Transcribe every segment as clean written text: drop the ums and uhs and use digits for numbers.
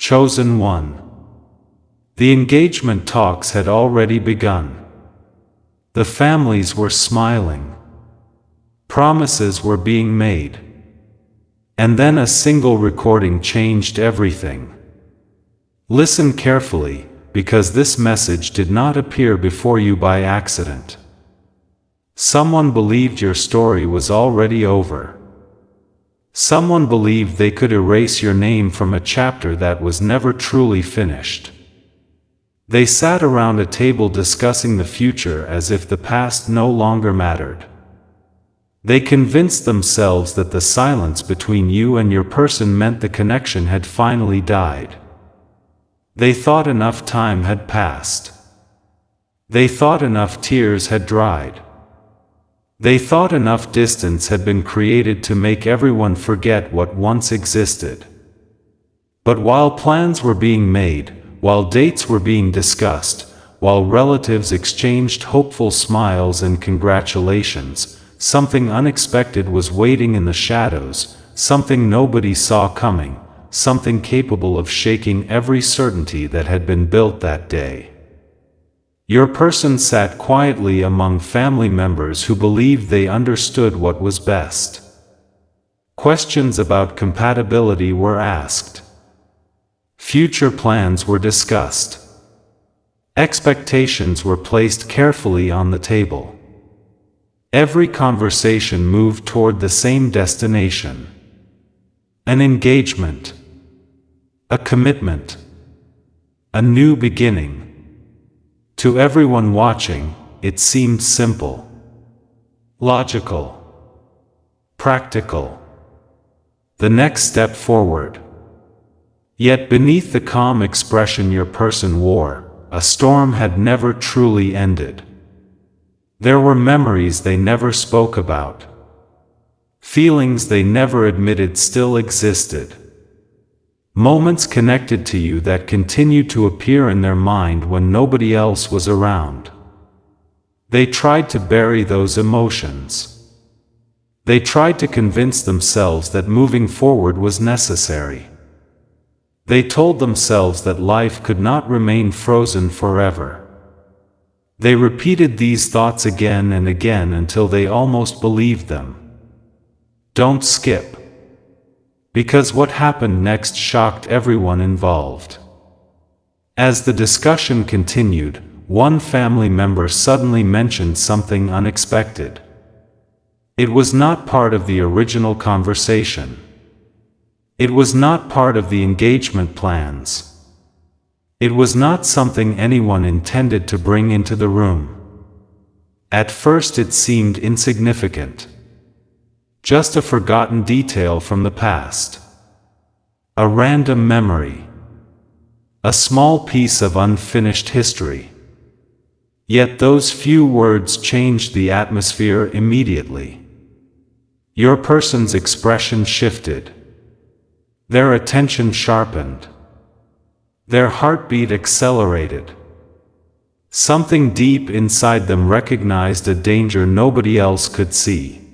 Chosen one. The engagement talks had already begun. The families were smiling. Promises were being made. And then a single recording changed everything. Listen carefully, because this message did not appear before you by accident. Someone believed your story was already over. Someone believed they could erase your name from a chapter that was never truly finished. They sat around a table discussing the future as if the past no longer mattered. They convinced themselves that the silence between you and your person meant the connection had finally died. They thought enough time had passed. They thought enough tears had dried. They thought enough distance had been created to make everyone forget what once existed. But while plans were being made, while dates were being discussed, while relatives exchanged hopeful smiles and congratulations, something unexpected was waiting in the shadows, something nobody saw coming, something capable of shaking every certainty that had been built that day. Your person sat quietly among family members who believed they understood what was best. Questions about compatibility were asked. Future plans were discussed. Expectations were placed carefully on the table. Every conversation moved toward the same destination. An engagement. A commitment. A new beginning. To everyone watching, it seemed simple, logical, practical. The next step forward. Yet beneath the calm expression your person wore, a storm had never truly ended. There were memories they never spoke about. Feelings they never admitted still existed. Moments connected to you that continued to appear in their mind when nobody else was around. They tried to bury those emotions. They tried to convince themselves that moving forward was necessary. They told themselves that life could not remain frozen forever. They repeated these thoughts again and again until they almost believed them. Don't skip. Because what happened next shocked everyone involved. As the discussion continued, one family member suddenly mentioned something unexpected. It was not part of the original conversation. It was not part of the engagement plans. It was not something anyone intended to bring into the room. At first it seemed insignificant. Just a forgotten detail from the past. A random memory. A small piece of unfinished history. Yet those few words changed the atmosphere immediately. Your person's expression shifted. Their attention sharpened. Their heartbeat accelerated. Something deep inside them recognized a danger nobody else could see.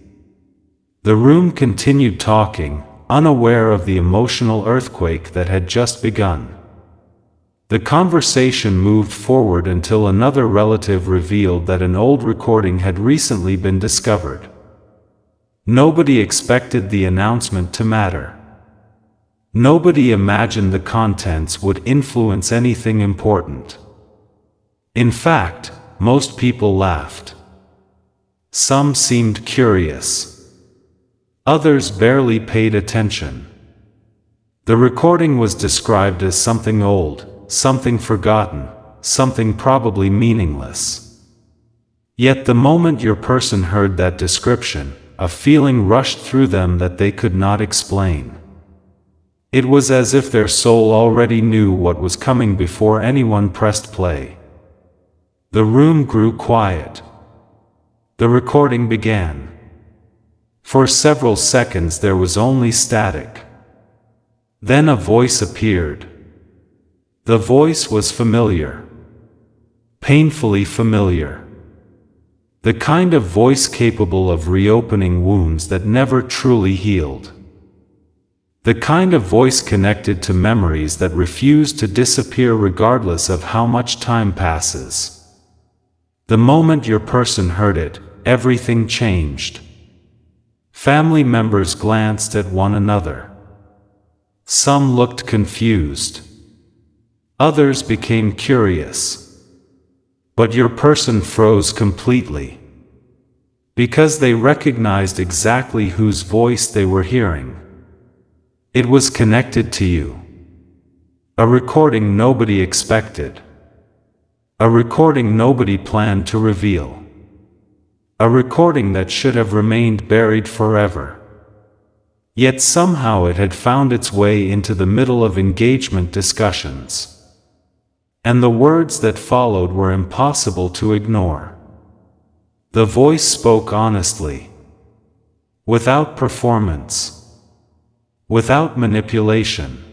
The room continued talking, unaware of the emotional earthquake that had just begun. The conversation moved forward until another relative revealed that an old recording had recently been discovered. Nobody expected the announcement to matter. Nobody imagined the contents would influence anything important. In fact, most people laughed. Some seemed curious. Others barely paid attention. The recording was described as something old, something forgotten, something probably meaningless. Yet the moment your person heard that description, a feeling rushed through them that they could not explain. It was as if their soul already knew what was coming before anyone pressed play. The room grew quiet. The recording began. For several seconds there was only static. Then a voice appeared. The voice was familiar. Painfully familiar. The kind of voice capable of reopening wounds that never truly healed. The kind of voice connected to memories that refuse to disappear regardless of how much time passes. The moment your person heard it, everything changed. Family members glanced at one another. Some looked confused. Others became curious. But your person froze completely. Because they recognized exactly whose voice they were hearing. It was connected to you. A recording nobody expected. A recording nobody planned to reveal. A recording that should have remained buried forever. Yet somehow it had found its way into the middle of engagement discussions. And the words that followed were impossible to ignore. The voice spoke honestly. Without performance. Without manipulation.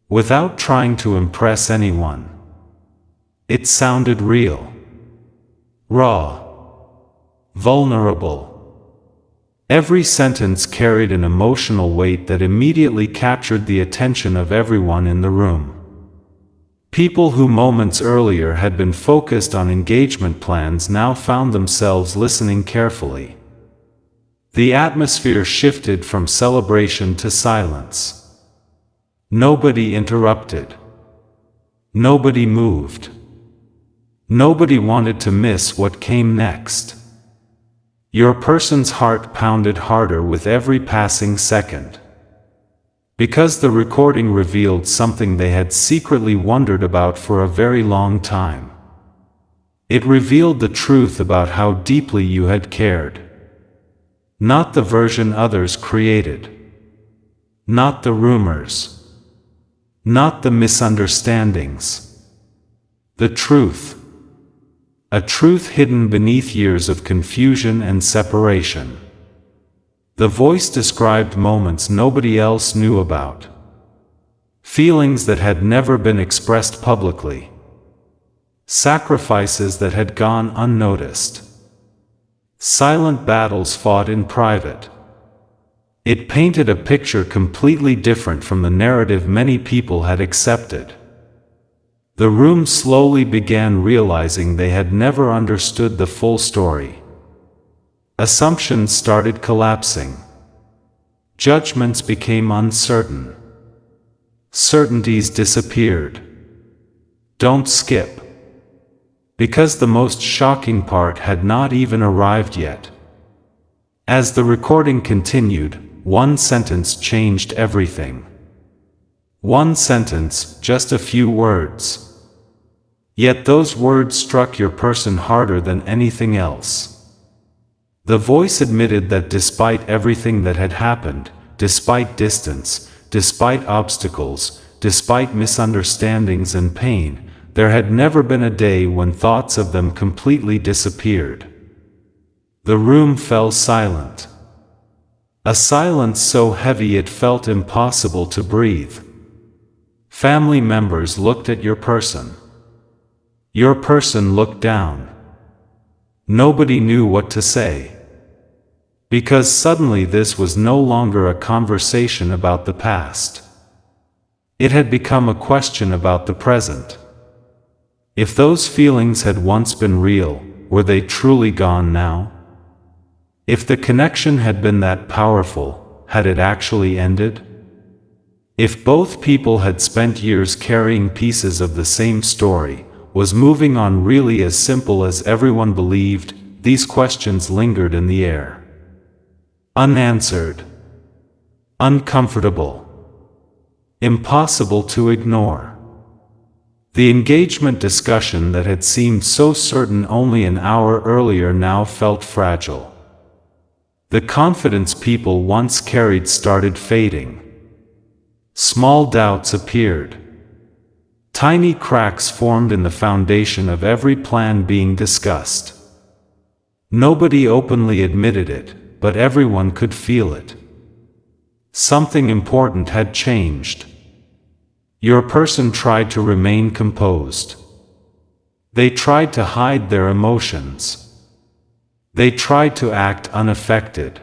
Without trying to impress anyone. It sounded real. Raw. Vulnerable. Every sentence carried an emotional weight that immediately captured the attention of everyone in the room. People who moments earlier had been focused on engagement plans now found themselves listening carefully. The atmosphere shifted from celebration to silence. Nobody interrupted. Nobody moved. Nobody wanted to miss what came next. Your person's heart pounded harder with every passing second. Because the recording revealed something they had secretly wondered about for a very long time. It revealed the truth about how deeply you had cared. Not the version others created. Not the rumors. Not the misunderstandings. The truth. A truth hidden beneath years of confusion and separation. The voice described moments nobody else knew about. Feelings that had never been expressed publicly. Sacrifices that had gone unnoticed. Silent battles fought in private. It painted a picture completely different from the narrative many people had accepted. The room slowly began realizing they had never understood the full story. Assumptions started collapsing. Judgments became uncertain. Certainties disappeared. Don't skip. Because the most shocking part had not even arrived yet. As the recording continued, one sentence changed everything. One sentence, just a few words. Yet those words struck your person harder than anything else. The voice admitted that despite everything that had happened, despite distance, despite obstacles, despite misunderstandings and pain, there had never been a day when thoughts of them completely disappeared. The room fell silent. A silence so heavy it felt impossible to breathe. Family members looked at your person. Your person looked down. Nobody knew what to say. Because suddenly this was no longer a conversation about the past. It had become a question about the present. If those feelings had once been real, were they truly gone now? If the connection had been that powerful, had it actually ended? If both people had spent years carrying pieces of the same story, was moving on really as simple as everyone believed? These questions lingered in the air. Unanswered. Uncomfortable. Impossible to ignore. The engagement discussion that had seemed so certain only an hour earlier now felt fragile. The confidence people once carried started fading. Small doubts appeared. Tiny cracks formed in the foundation of every plan being discussed. Nobody openly admitted it, but everyone could feel it. Something important had changed. Your person tried to remain composed. They tried to hide their emotions. They tried to act unaffected.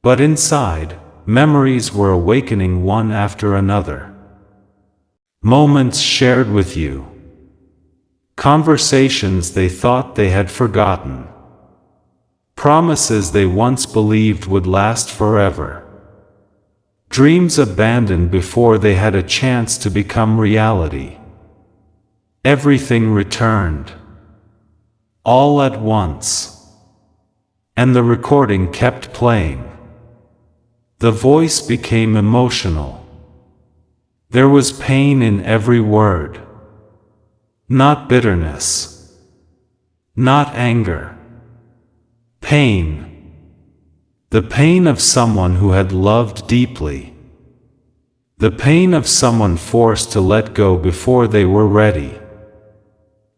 But inside, memories were awakening one after another. Moments shared with you. Conversations they thought they had forgotten. Promises they once believed would last forever. Dreams abandoned before they had a chance to become reality. Everything returned. All at once. And the recording kept playing. The voice became emotional. There was pain in every word. Not bitterness. Not anger. Pain. The pain of someone who had loved deeply. The pain of someone forced to let go before they were ready.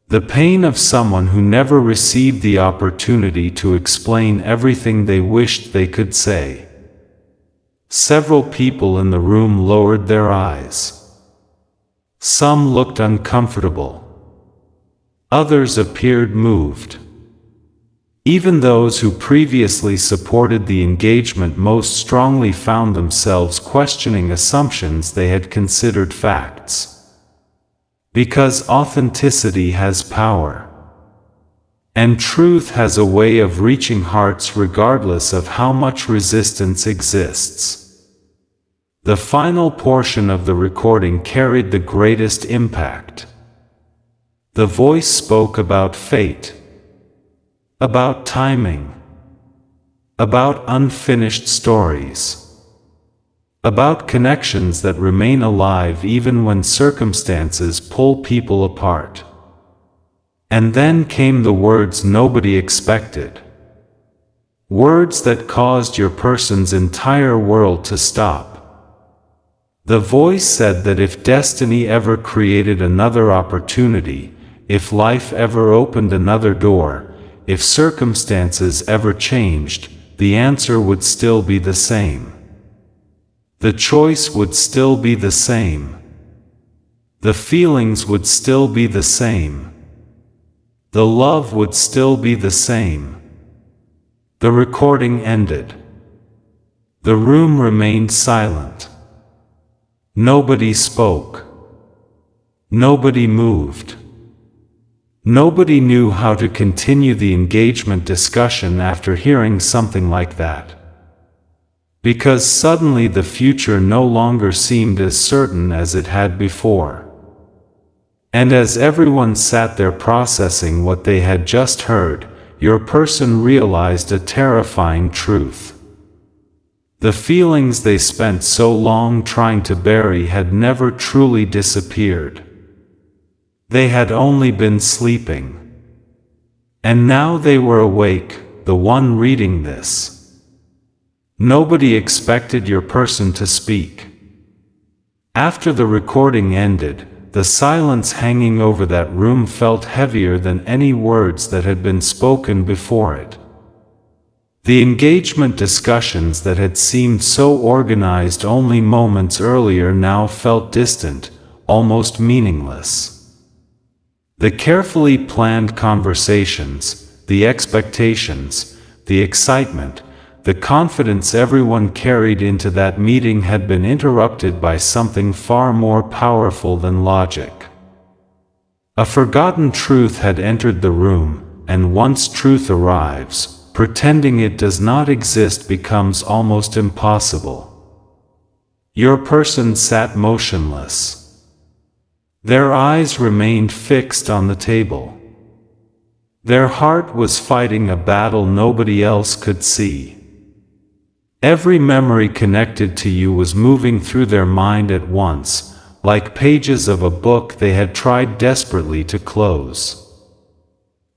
The pain of someone who never received the opportunity to explain everything they wished they could say. Several people in the room lowered their eyes. Some looked uncomfortable. Others appeared moved. Even those who previously supported the engagement most strongly found themselves questioning assumptions they had considered facts. Because authenticity has power. And truth has a way of reaching hearts regardless of how much resistance exists. The final portion of the recording carried the greatest impact. The voice spoke about fate. About timing. About unfinished stories. About connections that remain alive even when circumstances pull people apart. And then came the words nobody expected. Words that caused your person's entire world to stop. The voice said that if destiny ever created another opportunity, if life ever opened another door, if circumstances ever changed, the answer would still be the same. The choice would still be the same. The feelings would still be the same. The love would still be the same. The recording ended. The room remained silent. Nobody spoke. Nobody moved. Nobody knew how to continue the engagement discussion after hearing something like that. Because suddenly the future no longer seemed as certain as it had before. And as everyone sat there processing what they had just heard, your person realized a terrifying truth. The feelings they spent so long trying to bury had never truly disappeared. They had only been sleeping. And now they were awake, the one reading this. Nobody expected your person to speak. After the recording ended, the silence hanging over that room felt heavier than any words that had been spoken before it. The engagement discussions that had seemed so organized only moments earlier now felt distant, almost meaningless. The carefully planned conversations, the expectations, the excitement, the confidence everyone carried into that meeting had been interrupted by something far more powerful than logic. A forgotten truth had entered the room, and once truth arrives, pretending it does not exist becomes almost impossible. Your person sat motionless. Their eyes remained fixed on the table. Their heart was fighting a battle nobody else could see. Every memory connected to you was moving through their mind at once, like pages of a book they had tried desperately to close.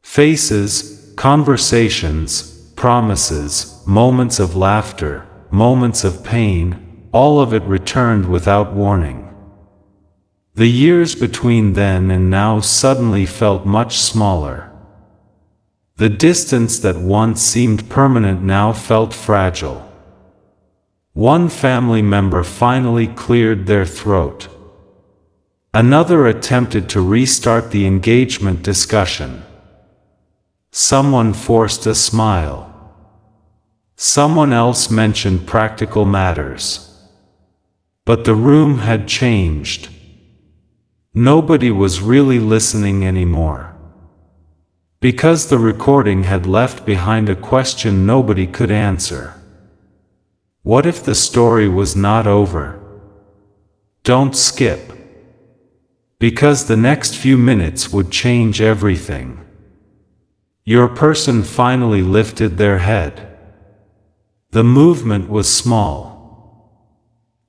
Faces, conversations, promises, moments of laughter, moments of pain, all of it returned without warning. The years between then and now suddenly felt much smaller. The distance that once seemed permanent now felt fragile. One family member finally cleared their throat. Another attempted to restart the engagement discussion. Someone forced a smile. Someone else mentioned practical matters. But the room had changed. Nobody was really listening anymore. Because the recording had left behind a question nobody could answer. What if the story was not over? Don't skip. Because the next few minutes would change everything. Your person finally lifted their head. The movement was small.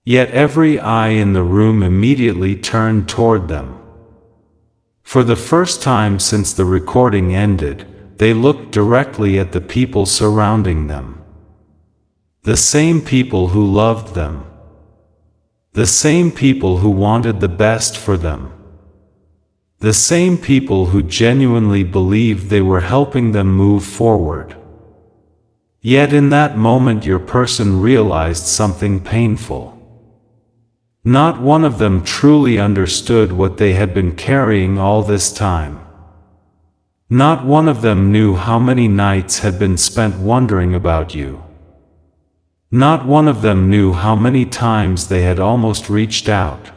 Yet every eye in the room immediately turned toward them. For the first time since the recording ended, they looked directly at the people surrounding them. The same people who loved them. The same people who wanted the best for them. The same people who genuinely believed they were helping them move forward. Yet in that moment your person realized something painful. Not one of them truly understood what they had been carrying all this time. Not one of them knew how many nights had been spent wondering about you. Not one of them knew how many times they had almost reached out.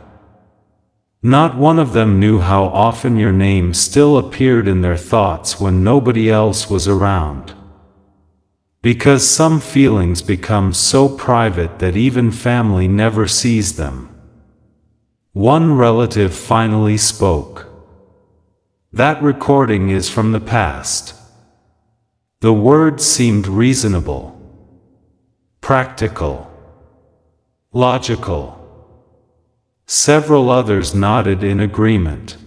Not one of them knew how often your name still appeared in their thoughts when nobody else was around. Because some feelings become so private that even family never sees them. One relative finally spoke. That recording is from the past. The words seemed reasonable, practical, logical. Several others nodded in agreement.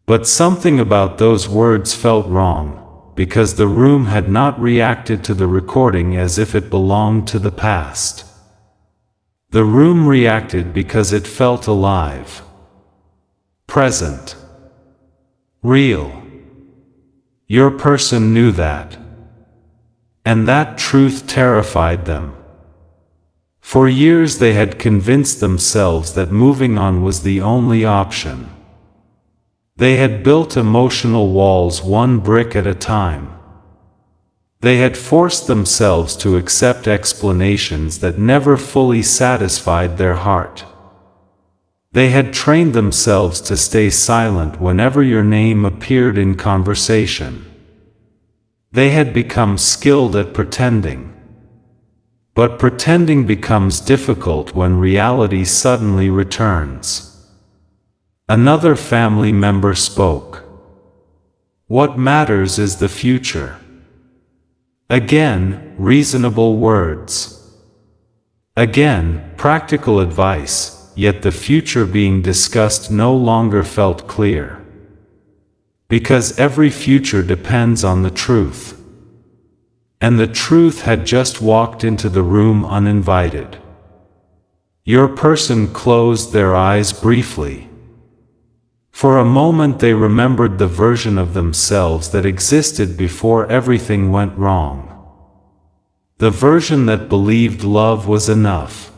But something about those words felt wrong. Because the room had not reacted to the recording as if it belonged to the past. The room reacted because it felt alive, present, real. Your person knew that. And that truth terrified them. For years they had convinced themselves that moving on was the only option. They had built emotional walls one brick at a time. They had forced themselves to accept explanations that never fully satisfied their heart. They had trained themselves to stay silent whenever your name appeared in conversation. They had become skilled at pretending. But pretending becomes difficult when reality suddenly returns. Another family member spoke. What matters is the future. Again, reasonable words. Again, practical advice, yet the future being discussed no longer felt clear. Because every future depends on the truth. And the truth had just walked into the room uninvited. Your person closed their eyes briefly. For a moment they remembered the version of themselves that existed before everything went wrong. The version that believed love was enough.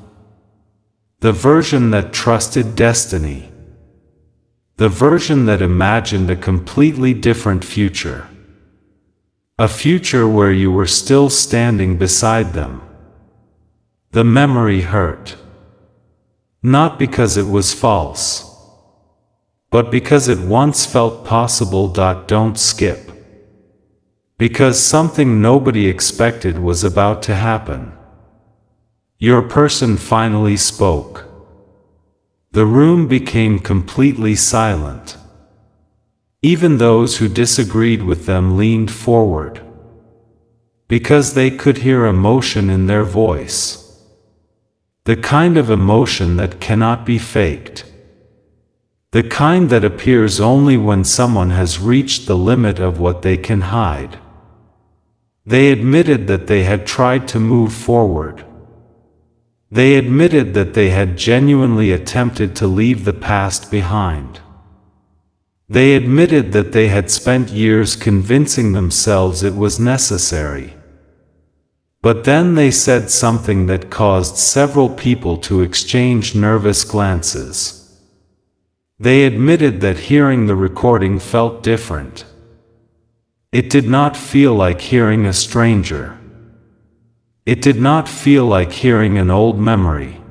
The version that trusted destiny. The version that imagined a completely different future. A future where you were still standing beside them. The memory hurt. Not because it was false. But because it once felt possible. Don't skip. Because something nobody expected was about to happen. Your person finally spoke. The room became completely silent. Even those who disagreed with them leaned forward. Because they could hear emotion in their voice. The kind of emotion that cannot be faked. The kind that appears only when someone has reached the limit of what they can hide. They admitted that they had tried to move forward. They admitted that they had genuinely attempted to leave the past behind. They admitted that they had spent years convincing themselves it was necessary. But then they said something that caused several people to exchange nervous glances. They admitted that hearing the recording felt different. It did not feel like hearing a stranger. It did not feel like hearing an old memory.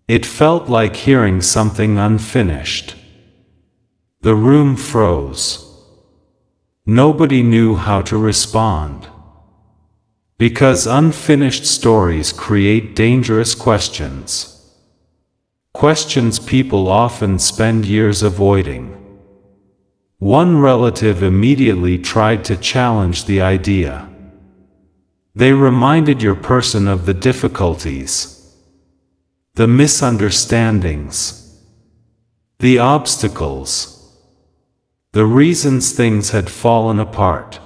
It felt like hearing something unfinished. The room froze. Nobody knew how to respond. Because unfinished stories create dangerous questions. Questions people often spend years avoiding. One relative immediately tried to challenge the idea. They reminded your person of the difficulties, the misunderstandings, the obstacles, the reasons things had fallen apart.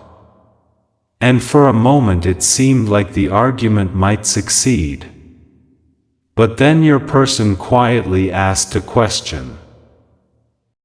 And for a moment it seemed like the argument might succeed. But then your person quietly asked a question.